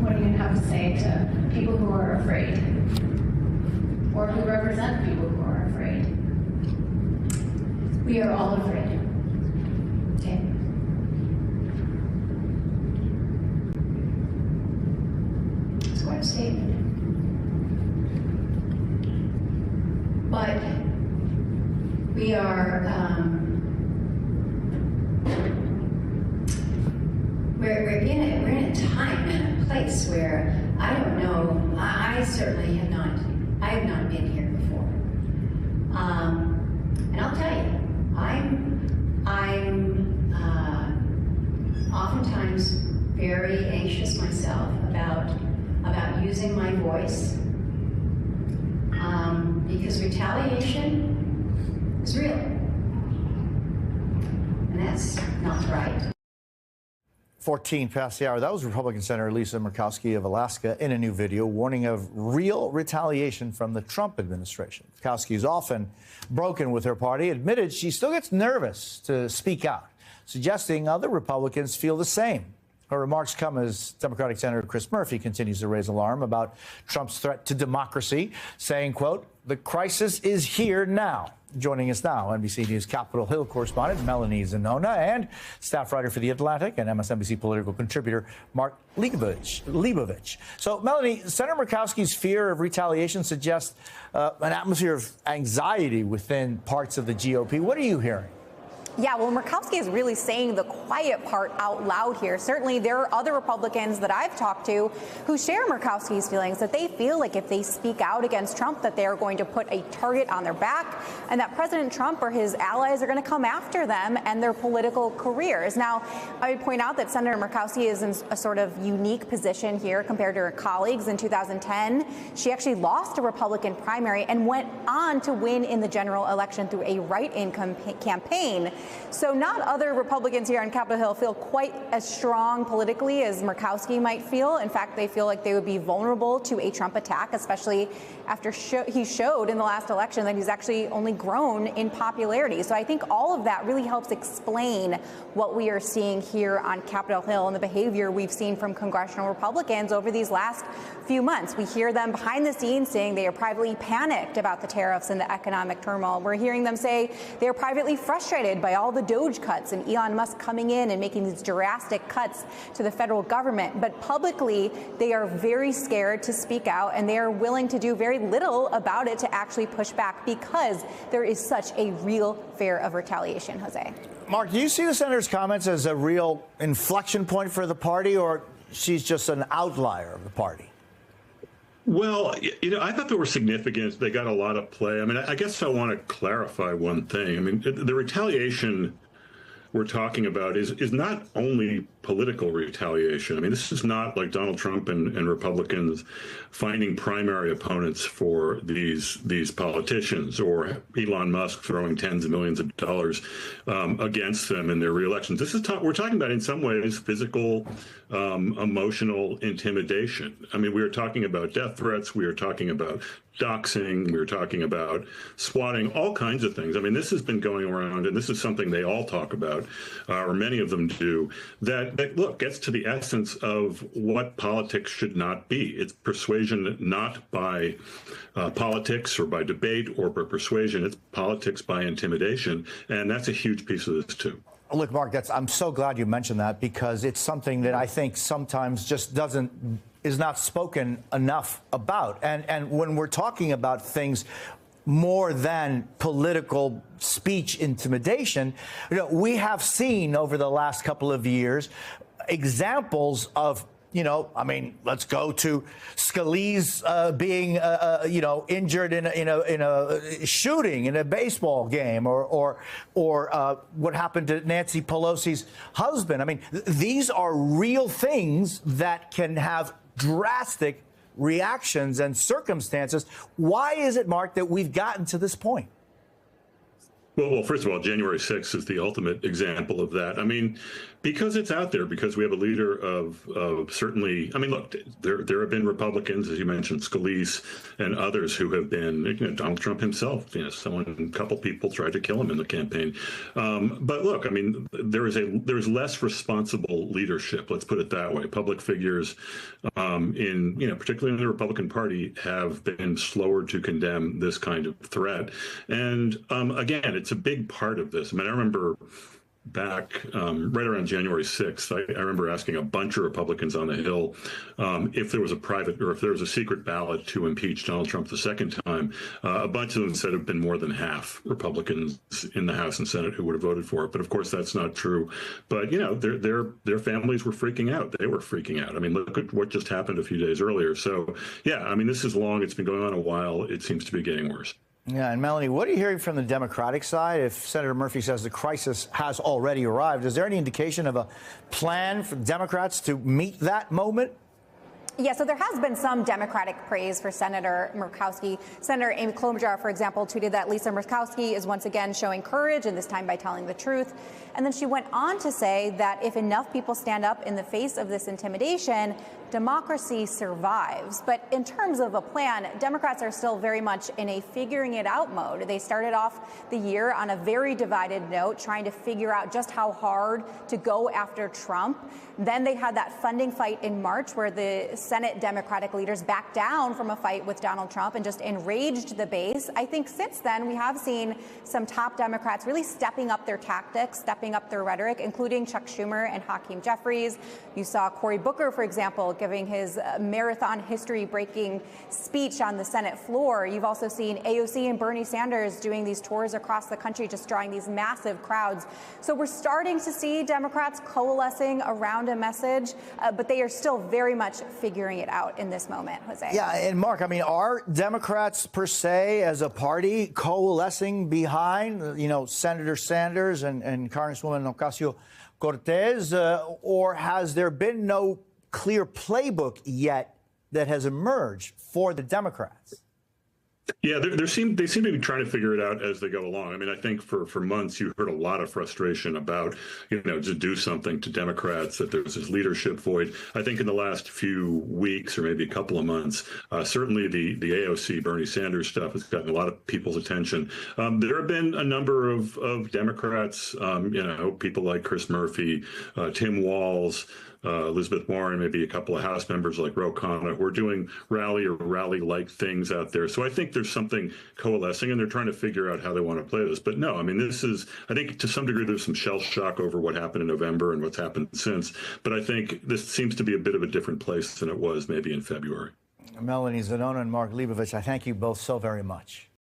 What do you have to say to people who are afraid, or who represent people who are afraid? We are all afraid. Okay. It's quite a statement. But we are, we're in a time and a place where I don't know. I certainly have not. I have not been here before. And I'll tell you, I'm oftentimes very anxious myself about using my voice, because retaliation is real, and that's not right. 14 past the hour. That was Republican Senator Lisa Murkowski of Alaska in a new video warning of real retaliation from the Trump administration. Murkowski is often broken with her party, admitted she still gets nervous to speak out, suggesting other Republicans feel the same. Her remarks come as Democratic Senator Chris Murphy continues to raise alarm about Trump's threat to democracy, saying, quote, "The crisis is here now." Joining us now, NBC News Capitol Hill correspondent Melanie Zanona and staff writer for The Atlantic and MSNBC political contributor Mark Leibovich. So, Melanie, Senator Murkowski's fear of retaliation suggests an atmosphere of anxiety within parts of the GOP. What are you hearing? Yeah, well, Murkowski is really saying the quiet part out loud here. Certainly, there are other Republicans that I've talked to who share Murkowski's feelings that they feel like if they speak out against Trump, that they are going to put a target on their back and that President Trump or his allies are going to come after them and their political careers. Now, I would point out that Senator Murkowski is in a sort of unique position here compared to her colleagues. In 2010, she actually lost a Republican primary and went on to win in the general election through a write-in campaign. So not other Republicans here on Capitol Hill feel quite as strong politically as Murkowski might feel. In fact, they feel like they would be vulnerable to a Trump attack, especially after he showed in the last election that he's actually only grown in popularity. So I think all of that really helps explain what we are seeing here on Capitol Hill and the behavior we've seen from congressional Republicans over these last few months. We hear them behind the scenes saying they are privately panicked about the tariffs and the economic turmoil. We're hearing them say they are privately frustrated by all the Doge cuts and Elon Musk coming in and making these drastic cuts to the federal government. But publicly, they are very scared to speak out, and they are willing to do very little about it to actually push back because there is such a real fear of retaliation, Jose. Mark, do you see the senator's comments as a real inflection point for the party, or she's just an outlier of the party? Well, I thought they were significant. They got a lot of play. I mean, I guess I want to clarify one thing. I mean, the retaliation we're talking about is not only political retaliation. I mean, this is not like Donald Trump and Republicans finding primary opponents for these politicians, or Elon Musk throwing tens of millions of dollars against them in their reelections. We're talking about, in some ways, physical, emotional intimidation. I mean, we are talking about death threats. We are talking about doxing. We were talking about swatting, all kinds of things. I mean, this has been going around, and this is something they all talk about, or many of them do, that look, gets to the essence of what politics should not be. It's persuasion not by politics or by debate or by persuasion. It's politics by intimidation, and that's a huge piece of this, too. Look, Mark, I'm so glad you mentioned that, because it's something that I think sometimes just is not spoken enough about. And when we're talking about things more than political speech intimidation, we have seen over the last couple of years examples of, I mean, let's go to Scalise being, injured in a shooting in a baseball game, or what happened to Nancy Pelosi's husband. I mean, these are real things that can have drastic reactions and circumstances. Why is it, Mark, that we've gotten to this point? Well, first of all, January 6th is the ultimate example of that. I mean, because it's out there, because we have a leader of certainly, I mean, look, there have been Republicans, as you mentioned, Scalise and others who have been, Donald Trump himself, a couple people tried to kill him in the campaign. But look, I mean, there's less responsible leadership, let's put it that way. Public figures particularly in the Republican Party, have been slower to condemn this kind of threat. And again, it's a big part of this. I mean, I remember back right around January 6th, I remember asking a bunch of Republicans on the Hill if there was a private or if there was a secret ballot to impeach Donald Trump the second time. A bunch of them said it had been more than half Republicans in the House and Senate who would have voted for it. But of course, that's not true. But, their families were freaking out. They were freaking out. I mean, look at what just happened a few days earlier. So, yeah, I mean, this is long. It's been going on a while. It seems to be getting worse. Yeah, and Melanie, what are you hearing from the Democratic side? If Senator Murphy says the crisis has already arrived, is there any indication of a plan for Democrats to meet that moment? Yeah, so there has been some Democratic praise for Senator Murkowski. Senator Amy Klobuchar, for example, tweeted that Lisa Murkowski is once again showing courage, and this time by telling the truth. And then she went on to say that if enough people stand up in the face of this intimidation, democracy survives. But in terms of a plan, Democrats are still very much in a figuring it out mode. They started off the year on a very divided note, trying to figure out just how hard to go after Trump. Then they had that funding fight in March where the Senate Democratic leaders backed down from a fight with Donald Trump and just enraged the base. I think since then we have seen some top Democrats really stepping up their tactics, stepping up their rhetoric, including Chuck Schumer and Hakeem Jeffries. You saw Cory Booker, for example, giving his marathon history-breaking speech on the Senate floor. You've also seen AOC and Bernie Sanders doing these tours across the country, just drawing these massive crowds. So we're starting to see Democrats coalescing around a message, but they are still very much figuring it out in this moment, Jose. Yeah, and Mark, I mean, are Democrats per se as a party coalescing behind, Senator Sanders and Congresswoman Ocasio-Cortez, or has there been no clear playbook yet that has emerged for the Democrats? Yeah, they seem to be trying to figure it out as they go along. I mean, I think for months you heard a lot of frustration about, to do something to Democrats, that there's this leadership void. I think in the last few weeks or maybe a couple of months, certainly the AOC Bernie Sanders stuff has gotten a lot of people's attention. There have been a number of Democrats, people like Chris Murphy, Tim Walz, Elizabeth Warren, maybe a couple of House members like Ro Khanna, who are doing rally-like things out there. So I think there's something coalescing, and they're trying to figure out how they want to play this. But no, I mean, I think to some degree there's some shell shock over what happened in November and what's happened since. But I think this seems to be a bit of a different place than it was maybe in February. Melanie Zanona and Mark Leibovich, I thank you both so very much.